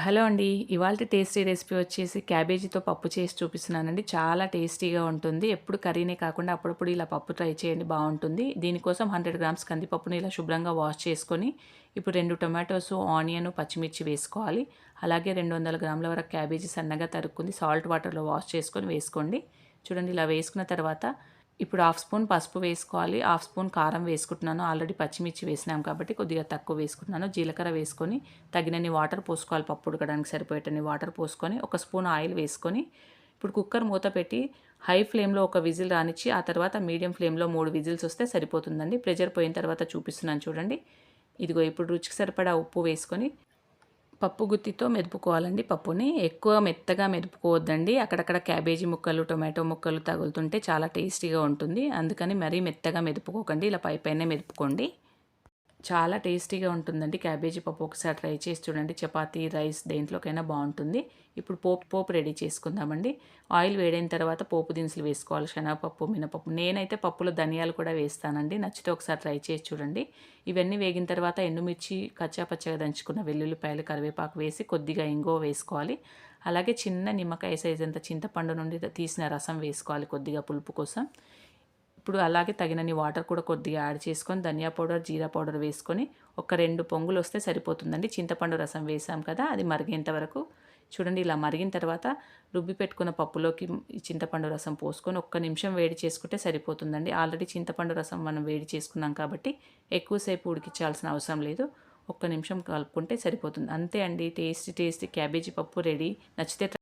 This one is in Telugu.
హలో అండి. ఇవాల్టి టేస్టీ రెసిపీ వచ్చేసి క్యాబేజీతో పప్పు చేసి చూపిస్తున్నానండి. చాలా టేస్టీగా ఉంటుంది. ఎప్పుడు కర్రీనే కాకుండా అప్పుడప్పుడు ఇలా పప్పు ట్రై చేయండి, బావుంటుంది. దీనికోసం 100 గ్రామ్స్ కందిపప్పుని ఇలా శుభ్రంగా వాష్ చేసుకొని, ఇప్పుడు 2 టొమాటోసు, ఆనియన్, పచ్చిమిర్చి వేసుకోవాలి. అలాగే 200 గ్రాముల వరకు క్యాబేజీ సన్నగా తరుక్కుంది సాల్ట్ వాటర్‌లో వాష్ చేసుకొని వేసుకోండి. చూడండి ఇలా వేసుకున్న తర్వాత ఇప్పుడు హాఫ్ స్పూన్ పసుపు వేసుకోవాలి. హాఫ్ స్పూన్ కారం వేసుకుంటున్నాను. ఆల్రెడీ పచ్చిమిర్చి వేసినాం కాబట్టి కొద్దిగా తక్కువ వేసుకుంటున్నాను. జీలకర్ర వేసుకొని తగినన్ని వాటర్ పోసుకోవాలి. పప్పు ఉడకడానికి సరిపోయేటన్ని వాటర్ పోసుకొని ఒక స్పూన్ ఆయిల్ వేసుకొని ఇప్పుడు కుక్కర్ మూత పెట్టి హై ఫ్లేమ్‌లో ఒక విజిల్ రానిచ్చి ఆ తర్వాత మీడియం ఫ్లేమ్‌లో 3 విజిల్స్ వస్తే సరిపోతుందండి. ప్రెషర్ పోయిన తర్వాత చూపిస్తున్నాను చూడండి. ఇదిగో ఇప్పుడు రుచికి సరిపడా ఉప్పు వేసుకొని పప్పు గుత్తితో మెదుపుకోవాలండి పప్పుని. ఎక్కువ మెత్తగా మెదుపుకోవద్దండి. అక్కడక్కడ క్యాబేజీ ముక్కలు, టొమాటో ముక్కలు తగులుతుంటే చాలా టేస్టీగా ఉంటుంది. అందుకని మరీ మెత్తగా మెదుపుకోకండి. ఇలా పైపైనే మెదుపుకోండి. చాలా టేస్టీగా ఉంటుందండి క్యాబేజీ పప్పు. ఒకసారి ట్రై చేసి చూడండి. చపాతీ, రైస్ దేంట్లోకైనా బావుంటుంది. ఇప్పుడు పోపు రెడీ చేసుకుందామండి. ఆయిల్ వేడైన తర్వాత పోపు దినుసులు వేసుకోవాలి. శనగపప్పు, మినపప్పు. నేనైతే పప్పులో ధనియాలు కూడా వేస్తానండి. నచ్చితే ఒకసారి ట్రై చేసి చూడండి. ఇవన్నీ వేగిన తర్వాత ఎండుమిర్చి, కచ్చా పచ్చగా దంచుకున్న వెల్లుల్లిపాయలు, కరివేపాకు వేసి కొద్దిగా ఇంగువ వేసుకోవాలి. అలాగే చిన్న నిమ్మకాయ సైజ్ అంత చింతపండు నుండి తీసిన రసం వేసుకోవాలి కొద్దిగా పులుపు కోసం. ఇప్పుడు అలాగే తగినన్ని వాటర్ కూడా కొద్దిగా యాడ్ చేసుకొని ధనియా పౌడర్, జీరా పౌడర్ వేసుకొని ఒక 2 పొంగులు వస్తే సరిపోతుందండి. చింతపండు రసం వేసాం కదా, అది మరిగేంత వరకు చూడండి. ఇలా మరిగిన తర్వాత రుబ్బి పెట్టుకున్న పప్పులోకి ఈ చింతపండు రసం పోసుకొని ఒక్క నిమిషం వేడి చేసుకుంటే సరిపోతుందండి. ఆల్రెడీ చింతపండు రసం మనం వేడి చేసుకున్నాం కాబట్టి ఎక్కువసేపు ఉడికించాల్సిన అవసరం లేదు. ఒక్క నిమిషం కలుపుకుంటే సరిపోతుంది. అంతే అండి, టేస్టీ క్యాబేజీ పప్పు రెడీ. నచ్చితే